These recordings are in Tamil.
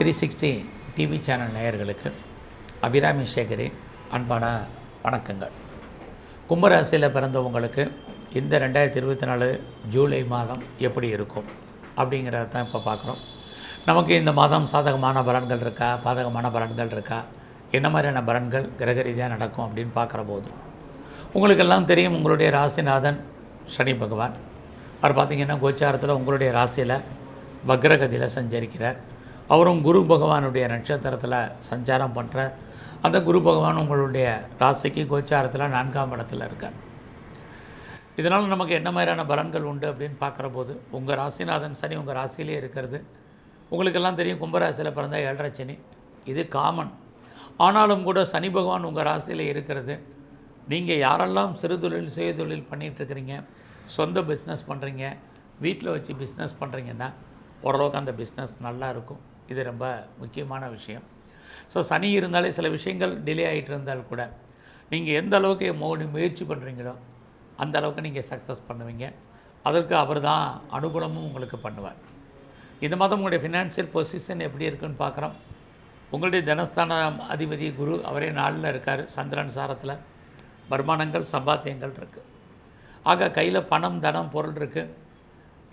360 டிவி சேனல் நேயர்களுக்கு அபிராமி சேகரின் அன்பான வணக்கங்கள். கும்பராசியில் பிறந்தவங்களுக்கு இந்த 2024 ஜூலை மாதம் எப்படி இருக்கும் அப்படிங்கிறத தான் இப்போ பார்க்குறோம். நமக்கு இந்த மாதம் சாதகமான பலன்கள் இருக்கா, பாதகமான பலன்கள் இருக்கா, என்ன மாதிரியான பலன்கள் கிரக ரீதியாக நடக்கும் அப்படின்னு பார்க்குற போது உங்களுக்கெல்லாம் தெரியும், உங்களுடைய ராசிநாதன் சனி பகவான். அவர் பார்த்திங்கன்னா கோச்சாரத்தில் உங்களுடைய ராசியில் வக்ரகதியில் சஞ்சரிக்கிறார். அவரும் குரு பகவானுடைய நட்சத்திரத்தில் சஞ்சாரம் பண்ணுறார். அந்த குரு பகவான் உங்களுடைய ராசிக்கு கோச்சாரத்தில் 4ஆம் இடத்துல இருக்கார். இதனால் நமக்கு என்ன மாதிரியான பலன்கள் உண்டு அப்படின்னு பார்க்குற போது, உங்கள் ராசிநாதன் சனி உங்கள் ராசியிலே இருக்கிறது. உங்களுக்கெல்லாம் தெரியும், கும்பராசியில் பிறந்த 7.5 சனி இது காமன். ஆனாலும் கூட சனி பகவான் உங்கள் ராசியில் இருக்கிறது. நீங்கள் யாரெல்லாம் சிறு தொழில் சுய தொழில் பண்ணிகிட்ருக்கிறீங்க, சொந்த பிஸ்னஸ் பண்ணுறீங்க, வீட்டில் வச்சு பிஸ்னஸ் பண்ணுறீங்கன்னா ஓரளவுக்கு அந்த பிஸ்னஸ் நல்லா இருக்கும். இது ரொம்ப முக்கியமான விஷயம். ஸோ சனி இருந்தாலே சில விஷயங்கள் டிலே ஆகிட்டு இருந்தால் கூட நீங்கள் எந்த அளவுக்கு முயற்சி பண்ணுறீங்களோ அந்த அளவுக்கு நீங்கள் சக்ஸஸ் பண்ணுவீங்க. அதற்கு அவர் தான் அனுகூலமும் உங்களுக்கு பண்ணுவார். இந்த மாதம் உங்களுடைய ஃபினான்ஷியல் பொசிஷன் எப்படி இருக்குன்னு பார்க்குறோம். உங்களுடைய தனஸ்தான அதிபதி குரு அவரே 4ல் இருக்கார். சந்திரன் சாரத்தில் வருமானங்கள் சம்பாத்தியங்கள் இருக்குது. ஆக கையில் பணம் தனம் பொருள் இருக்குது.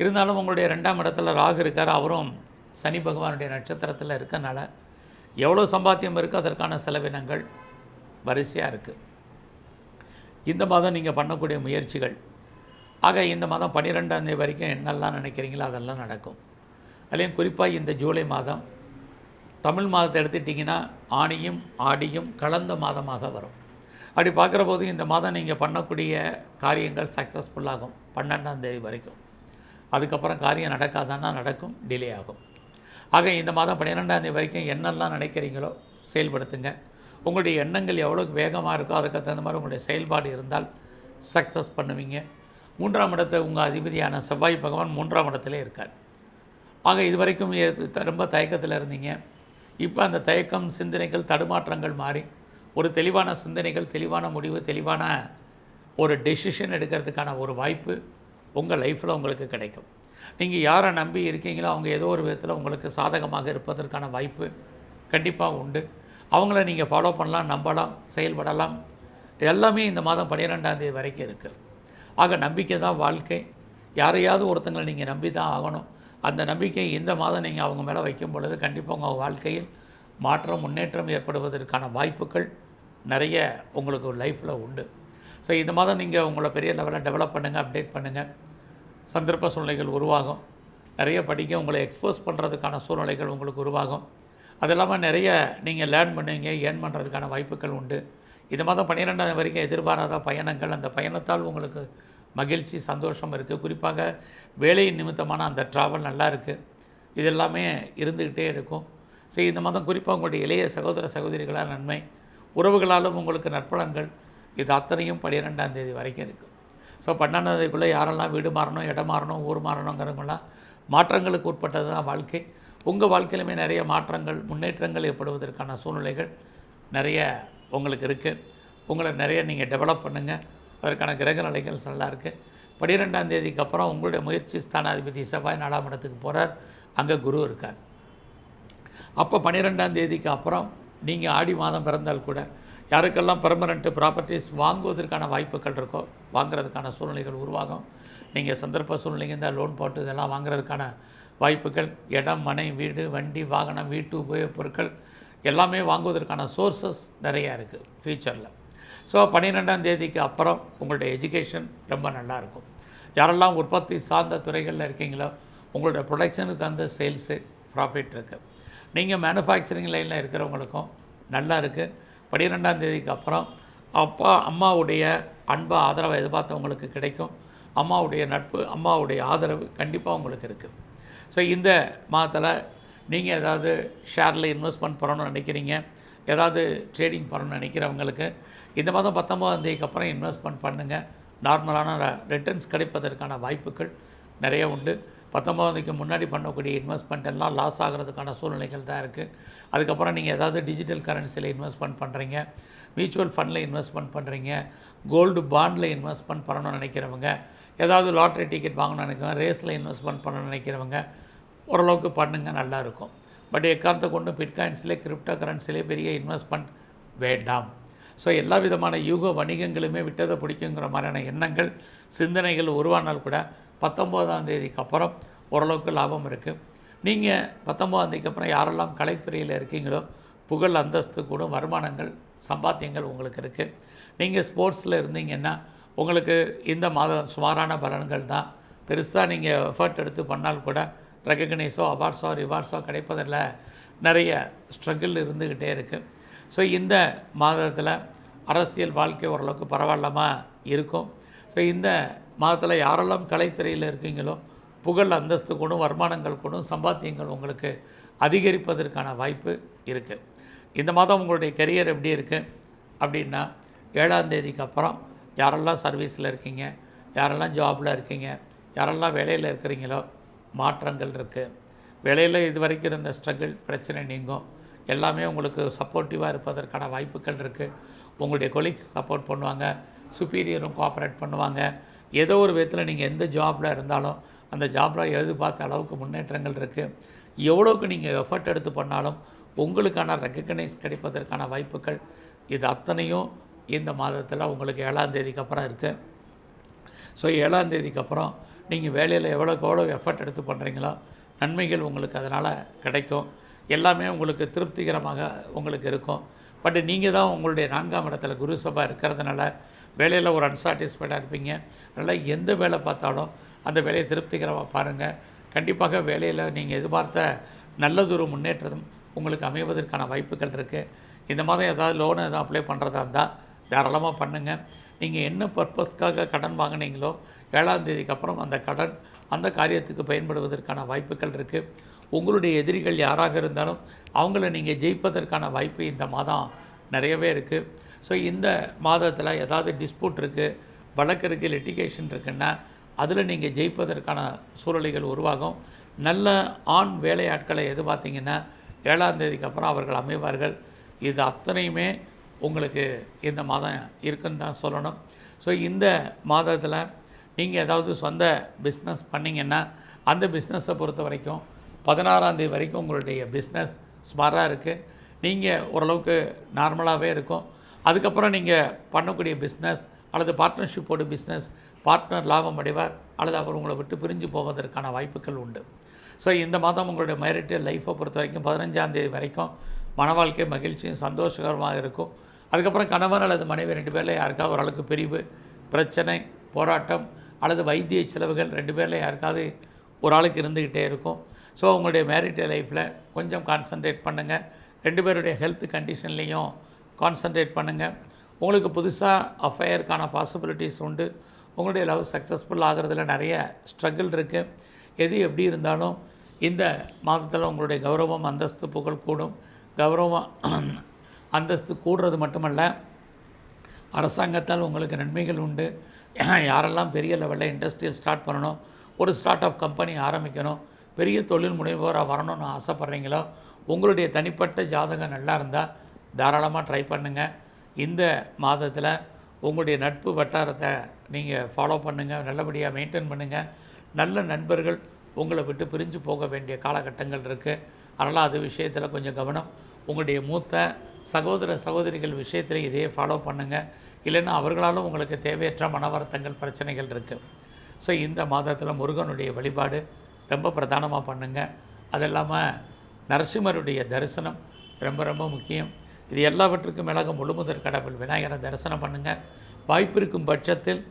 இருந்தாலும் உங்களுடைய 2ஆம் இடத்துல ராகு இருக்கார். அவரும் சனி பகவானுடைய நட்சத்திரத்தில் இருக்கனால எவ்வளோ சம்பாத்தியம் இருக்குது அதற்கான செலவினங்கள் வரிசையாக இருக்குது. இந்த மாதம் நீங்கள் பண்ணக்கூடிய முயற்சிகள், ஆக இந்த மாதம் 12ஆம் தேதி வரைக்கும் என்னெல்லாம் நினைக்கிறீங்களோ அதெல்லாம் நடக்கும். அதுலேயும் குறிப்பாக இந்த ஜூலை மாதம் தமிழ் மாதத்தை எடுத்துட்டிங்கன்னா ஆணியும் ஆடியும் கலந்த மாதமாக வரும். அப்படி பார்க்குற போது இந்த மாதம் நீங்கள் பண்ணக்கூடிய காரியங்கள் சக்ஸஸ்ஃபுல்லாகும் 12ஆம் தேதி வரைக்கும். அதுக்கப்புறம் காரியம் நடக்காதானா நடக்கும், டிலே ஆகும். ஆக இந்த மாதம் 12ஆம் தேதி வரைக்கும் என்னெல்லாம் நினைக்கிறீங்களோ செயல்படுத்துங்க. உங்களுடைய எண்ணங்கள் எவ்வளோக்கு வேகமாக இருக்கோ அதுக்கு தகுந்த மாதிரி உங்களுடைய செயல்பாடு இருந்தால் சக்ஸஸ் பண்ணுவீங்க. 3ஆம் இடத்தை உங்கள் அதிபதியான செவ்வாய் பகவான் 3ஆம் இடத்துல இருக்கார். ஆக இது வரைக்கும் ரொம்ப தயக்கத்தில் இருந்தீங்க. இப்போ அந்த தயக்கம், சிந்தனைகள், தடுமாற்றங்கள் மாறி ஒரு தெளிவான சிந்தனைகள், தெளிவான முடிவு, தெளிவான ஒரு டெசிஷன் எடுக்கிறதுக்கான ஒரு வாய்ப்பு உங்கள் லைஃப்பில் உங்களுக்கு கிடைக்கும். நீங்கள் யாரை நம்பி இருக்கீங்களோ அவங்க ஏதோ ஒரு விதத்தில் உங்களுக்கு சாதகமாக இருப்பதற்கான வாய்ப்பு கண்டிப்பாக உண்டு. அவங்கள நீங்கள் ஃபாலோ பண்ணலாம், நம்பலாம், செயல்படலாம். எல்லாமே இந்த மாதம் 12ஆம் தேதி வரைக்கும் இருக்குது. ஆக நம்பிக்கை தான் வாழ்க்கை. யாரையாவது ஒருத்தங்களை நீங்கள் நம்பி தான் ஆகணும். அந்த நம்பிக்கை இந்த மாதம் நீங்கள் அவங்க மேலே வைக்கும் பொழுது கண்டிப்பாக உங்கள் வாழ்க்கையில் மாற்றம், முன்னேற்றம் ஏற்படுவதற்கான வாய்ப்புகள் நிறைய உங்களுக்கு லைஃப்பில் உண்டு. ஸோ இந்த மாதம் நீங்கள் உங்களை பெரிய லெவலில் டெவலப் பண்ணுங்கள், அப்டேட் பண்ணுங்கள். சந்தர்ப்ப சூழ்நிலைகள் உருவாகும். நிறைய படிக்க உங்களை எக்ஸ்போஸ் பண்ணுறதுக்கான சூழ்நிலைகள் உங்களுக்கு உருவாகும். அது இல்லாமல் நிறைய நீங்கள் லேர்ன் பண்ணுவீங்க, ஏர்ன் பண்ணுறதுக்கான வாய்ப்புகள் உண்டு. இந்த மாதம் 12ஆம் வரைக்கும் எதிர்பாராத பயணங்கள், அந்த பயணத்தால் உங்களுக்கு மகிழ்ச்சி, சந்தோஷம் இருக்குது. குறிப்பாக வேலை நிமித்தமான அந்த ட்ராவல் நல்லா இருக்குது. இது எல்லாமே இருந்துக்கிட்டே இருக்கும். ஸோ இந்த மாதம் குறிப்பாக உங்களுடைய இளைய சகோதர சகோதரிகளால் நன்மை, உறவுகளாலும் உங்களுக்கு நற்பலன்கள், இது அத்தனையும் 12ஆம் தேதி வரைக்கும் இருக்குது. ஸோ 12ஆம் தேதிக்குள்ளே யாரெல்லாம் வீடு மாறணும், இடம் மாறணும், ஊர் மாறணுங்கிறவங்களாம் மாற்றங்களுக்கு உட்பட்டது தான் வாழ்க்கை. உங்கள் வாழ்க்கையிலுமே நிறைய மாற்றங்கள், முன்னேற்றங்கள் ஏற்படுவதற்கான சூழ்நிலைகள் நிறைய உங்களுக்கு இருக்குது. உங்களை நிறைய நீங்கள் டெவலப் பண்ணுங்கள். அதற்கான கிரக நிலைகள் நல்லா இருக்குது. 12ஆம் தேதிக்கு அப்புறம் உங்களுடைய முயற்சி ஸ்தானாதிபதி செவ்வாய் 4ஆம் இடத்துக்கு போகிறார். அங்கே குரு இருக்கார். அப்போ 12ஆம் தேதிக்கு அப்புறம் நீங்கள் ஆடி மாதம் பிறந்தால் கூட யாருக்கெல்லாம் பெர்மனெண்ட்டு ப்ராப்பர்ட்டிஸ் வாங்குவதற்கான வாய்ப்புகள் இருக்கோ வாங்குறதுக்கான சூழ்நிலைகள் உருவாகும். நீங்கள் சந்தர்ப்ப சூழ்நிலைங்க இந்த லோன் போட்டு இதெல்லாம் வாங்குறதுக்கான வாய்ப்புகள், இடம், மனை, வீடு, வண்டி, வாகனம், வீட்டு உபயோகப் பொருட்கள் எல்லாமே வாங்குவதற்கான சோர்ஸஸ் நிறையா இருக்குது ஃப்யூச்சரில். ஸோ 12ஆம் தேதிக்கு அப்புறம் உங்களுடைய எஜுகேஷன் ரொம்ப நல்லாயிருக்கும். யாரெல்லாம் உற்பத்தி சார்ந்த துறைகளில் இருக்கீங்களோ உங்களுடைய ப்ரொடக்ஷனுக்கு தகுந்த சேல்ஸு ப்ராஃபிட் இருக்குது. நீங்கள் மேனுஃபேக்சரிங் லைனில் இருக்கிறவங்களுக்கும் நல்லா இருக்குது. 12ஆம் தேதிக்கு அப்புறம் அம்மாவுடைய அன்பு, ஆதரவை எதிர்பார்த்தவங்களுக்கு கிடைக்கும். அம்மாவுடைய நட்பு, அம்மாவுடைய ஆதரவு கண்டிப்பாக உங்களுக்கு இருக்குது. ஸோ இந்த மாதத்தில் நீங்கள் ஏதாவது ஷேரில் இன்வெஸ்ட்மெண்ட் பண்ணணும்னு நினைக்கிறீங்க, ஏதாவது ட்ரேடிங் பண்ணணும்னு நினைக்கிறவங்களுக்கு இந்த மாதம் 19ஆம் தேதிக்கு அப்புறம் இன்வெஸ்ட்மெண்ட் பண்ணுங்கள். நார்மலான ரிட்டர்ன்ஸ் கிடைப்பதற்கான வாய்ப்புகள் நிறைய உண்டு. 19ஆம் தேதிக்கு முன்னாடி பண்ணக்கூடிய இன்வெஸ்ட்மெண்ட் எல்லாம் லாஸ் ஆகிறதுக்கான சூழ்நிலைகள் தான் இருக்குது. அதுக்கப்புறம் நீங்கள் ஏதாவது டிஜிட்டல் கரன்சியில் இன்வெஸ்ட்மெண்ட் பண்ணுறீங்க, மியூச்சுவல் ஃபண்டில் இன்வெஸ்ட்மெண்ட் பண்ணுறீங்க, கோல்டு பாண்டில் இன்வெஸ்ட்மெண்ட் பண்ணணும்னு நினைக்கிறவங்க, ஏதாவது லாட்ரி டிக்கெட் வாங்கணும்னு நினைக்கிறவங்க, ரேஸில் இன்வெஸ்ட்மெண்ட் பண்ணணும்னு நினைக்கிறவங்க ஓரளவுக்கு பண்ணுங்கள், நல்லாயிருக்கும். பட் எக்காரணத்தை கொண்டு பிட்காயின்ஸ்லே கிரிப்டோ கரன்சிலே பெரிய இன்வெஸ்ட்மெண்ட் வேண்டாம். ஸோ எல்லா விதமான யூக வணிகங்களுமே விட்டதை பிடிக்குங்கிற மாதிரியான எண்ணங்கள் சிந்தனைகள் உருவானால் கூட 19ஆம் தேதிக்கு அப்புறம் ஓரளவுக்கு லாபம் இருக்குது. நீங்கள் 19ஆம் தேதிக்கு அப்புறம் யாரெல்லாம் கலைத்துறையில் இருக்கீங்களோ புகழ் அந்தஸ்து கூட வருமானங்கள் சம்பாத்தியங்கள் உங்களுக்கு இருக்குது. நீங்கள் ஸ்போர்ட்ஸில் இருந்தீங்கன்னா உங்களுக்கு இந்த மாதம் சுமாரான பலன்கள் தான். பெருசாக நீங்கள் எஃபர்ட் எடுத்து பண்ணால் கூட ரெகக்னைஸோ அவார்ட்ஸோ ரிவார்ட்ஸோ கிடைப்பதில் நிறைய ஸ்ட்ரகிள் இருந்துக்கிட்டே இருக்குது. ஸோ இந்த மாதத்தில் அரசியல் வாழ்க்கை ஓரளவுக்கு பரவாயில்லாமல் இருக்கும். ஸோ இந்த மாதத்தில் யாரெல்லாம் கலைத்துறையில் இருக்கீங்களோ புகழ் அந்தஸ்து கூடும் வருமானங்கள் கூடும் சம்பாத்தியங்கள் உங்களுக்கு அதிகரிப்பதற்கான வாய்ப்பு இருக்குது. இந்த மாதம் உங்களுடைய கெரியர் எப்படி இருக்குது அப்படின்னா 7ஆம் தேதிக்கு அப்புறம் யாரெல்லாம் சர்வீஸில் இருக்கீங்க, யாரெல்லாம் ஜாபில் இருக்கீங்க, யாரெல்லாம் வேலையில் இருக்கிறீங்களோ மாற்றங்கள் இருக்குது. வேலையில் இது வரைக்கும் இருந்த ஸ்ட்ரகிள் பிரச்சனை நீங்கும். எல்லாமே உங்களுக்கு சப்போர்ட்டிவாக இருப்பதற்கான வாய்ப்புகள் இருக்குது. உங்களுடைய கொலீக்ஸ் சப்போர்ட் பண்ணுவாங்க, சுப்பீரியரும் கோஆப்ரேட் பண்ணுவாங்க. ஏதோ ஒரு விதத்தில் நீங்கள் எந்த ஜாபில் இருந்தாலும் அந்த ஜாபில் எதிர்பார்த்த அளவுக்கு முன்னேற்றங்கள் இருக்குது. எவ்வளோக்கு நீங்கள் எஃபர்ட் எடுத்து பண்ணாலும் உங்களுக்கான ரெக்கக்னைஸ் கிடைப்பதற்கான வாய்ப்புகள் இது அத்தனையும் இந்த மாதத்தில் உங்களுக்கு 7ஆம் தேதிக்கு அப்புறம் இருக்குது. ஸோ 7ஆம் தேதிக்கு அப்புறம் நீங்கள் வேலையில் எவ்வளோ எஃபர்ட் எடுத்து பண்ணுறீங்களோ நன்மைகள் உங்களுக்கு அதனால் கிடைக்கும். எல்லாமே உங்களுக்கு திருப்திகரமாக உங்களுக்கு இருக்கும். பட் நீங்கள் தான் உங்களுடைய 4ஆம் இடத்துல குரு சபா இருக்கிறதுனால வேலையில் ஒரு அன்சாட்டிஸ்ஃபைடாக இருப்பீங்க. அதனால் எந்த வேலை பார்த்தாலும் அந்த வேலையை திருப்திகரமாக பாருங்கள். கண்டிப்பாக வேலையில் நீங்கள் எதிர்பார்த்த நல்லதொரு முன்னேற்றம் உங்களுக்கு அமைவதற்கான வாய்ப்புகள் இருக்குது. இந்த மாதம் ஏதாவது லோனு எதாவது அப்ளை பண்ணுறதா இருந்தால் தாராளமாக பண்ணுங்கள். நீங்கள் என்ன பர்பஸ்க்காக கடன் வாங்கினீங்களோ 7ஆம் தேதிக்கு அப்புறம் அந்த கடன் அந்த காரியத்துக்கு பயன்படுவதற்கான வாய்ப்புகள் இருக்குது. உங்களுடைய எதிரிகள் யாராக இருந்தாலும் அவங்கள நீங்கள் ஜெயிப்பதற்கான வாய்ப்பு இந்த மாதம் நிறையவே இருக்குது. ஸோ இந்த மாதத்தில் ஏதாவது டிஸ்பியூட் இருக்குது, வழக்கு இருக்குது, லிட்டிகேஷன் இருக்குன்னா அதில் நீங்கள் ஜெயிப்பதற்கான சூழ்நிலைகள் உருவாகும். நல்ல ஆண் வேலையாட்களை எதிர்பார்த்தீங்கன்னா 7ஆம் தேதிக்கு அப்புறம் அவர்கள் அமைவார்கள். இது அத்தனையுமே உங்களுக்கு இந்த மாதம் இருக்குன்னு தான் சொல்லணும். ஸோ இந்த மாதத்தில் நீங்கள் ஏதாவது சொந்த பிஸ்னஸ் பண்ணிங்கன்னா அந்த பிஸ்னஸை பொறுத்த வரைக்கும் 16ஆம் தேதி வரைக்கும் உங்களுடைய பிஸ்னஸ் ஸ்மாராக இருக்குது. நீங்கள் ஓரளவுக்கு நார்மலாகவே இருக்கும். அதுக்கப்புறம் நீங்கள் பண்ணக்கூடிய பிஸ்னஸ் அல்லது பார்ட்னர்ஷிப்போடு பிஸ்னஸ் பார்ட்னர் லாபம் அடைவார் அல்லது அவர் உங்களை விட்டு பிரிஞ்சு போவதற்கான வாய்ப்புகள் உண்டு. ஸோ இந்த மாதம் உங்களுடைய மேரிட்டல் லைஃப்பை பொறுத்த வரைக்கும் 15ஆம் தேதி வரைக்கும் மன வாழ்க்கை மகிழ்ச்சியும் சந்தோஷகரமாக இருக்கும். அதுக்கப்புறம் கணவன் அல்லது மனைவி 2 பேரில் யாருக்காவது ஓரளவுக்கு பிரிவு பிரச்சனை போராட்டம் அல்லது வைத்திய செலவுகள் 2 பேரில் யாருக்காவது ஒரு ஆளுக்கு இருந்துக்கிட்டே இருக்கும். ஸோ உங்களுடைய மேரிட்டல் லைஃப்பில் கொஞ்சம் கான்சன்ட்ரேட் பண்ணுங்கள். 2 பேருடைய ஹெல்த் கண்டிஷன்லேயும் கான்சன்ட்ரேட் பண்ணுங்கள். உங்களுக்கு புதுசாக அஃபையருக்கான பாசிபிலிட்டிஸ் உண்டு. உங்களுடைய லவ் சக்ஸஸ்ஃபுல் ஆகிறதுல நிறைய ஸ்ட்ரகிள் இருக்குது. எது எப்படி இருந்தாலும் இந்த மாதத்தில் உங்களுடைய கௌரவம் அந்தஸ்து புகழ் கூடும். கௌரவம் அந்தஸ்து கூடுறது மட்டுமல்ல, அரசாங்கத்தால் உங்களுக்கு நன்மைகள் உண்டு. யாரெல்லாம் பெரிய லெவலில் இண்டஸ்ட்ரியல் ஸ்டார்ட் பண்ணணும், ஒரு ஸ்டார்ட் அப் கம்பெனி ஆரம்பிக்கணும், பெரிய தொழில் முனைவோராக வரணும்னு ஆசைப்பட்றீங்களோ உங்களுடைய தனிப்பட்ட ஜாதகம் நல்லா இருந்தால் தாராளமாக ட்ரை பண்ணுங்கள். இந்த மாதத்தில் உங்களுடைய நட்பு வட்டாரத்தை நீங்கள் ஃபாலோ பண்ணுங்கள், நல்லபடியாக மெயின்டைன் பண்ணுங்கள். நல்ல நண்பர்கள் உங்களை விட்டு பிரிஞ்சு போக வேண்டிய காலகட்டங்கள் இருக்குது. அதனால் அது விஷயத்தில் கொஞ்சம் கவனம். உங்களுடைய மூத்த சகோதர சகோதரிகள் விஷயத்தில் இதையே ஃபாலோ பண்ணுங்கள். இல்லைன்னா அவர்களாலும் உங்களுக்கு தேவையற்ற மன வருத்தங்கள் பிரச்சனைகள் இருக்குது. ஸோ இந்த மாதத்தில் முருகனுடைய வழிபாடு ரொம்ப பிரதானமாக பண்ணுங்கள். அது இல்லாமல் நரசிம்மருடைய தரிசனம் ரொம்ப ரொம்ப முக்கியம். இது எல்லாவற்றுக்கும் மேலாக முழுமுதற் கடவுள் விநாயகரை தரிசனம் பண்ணுங்கள். வாய்ப்பு இருக்கும் பட்சத்தில்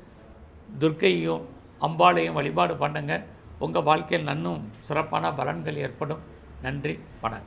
துர்க்கையும் அம்பாளையும் வழிபாடு பண்ணுங்கள். உங்கள் வாழ்க்கையில் நன்னும் சிறப்பான பலன்கள் ஏற்படும். நன்றி, வணக்கம்.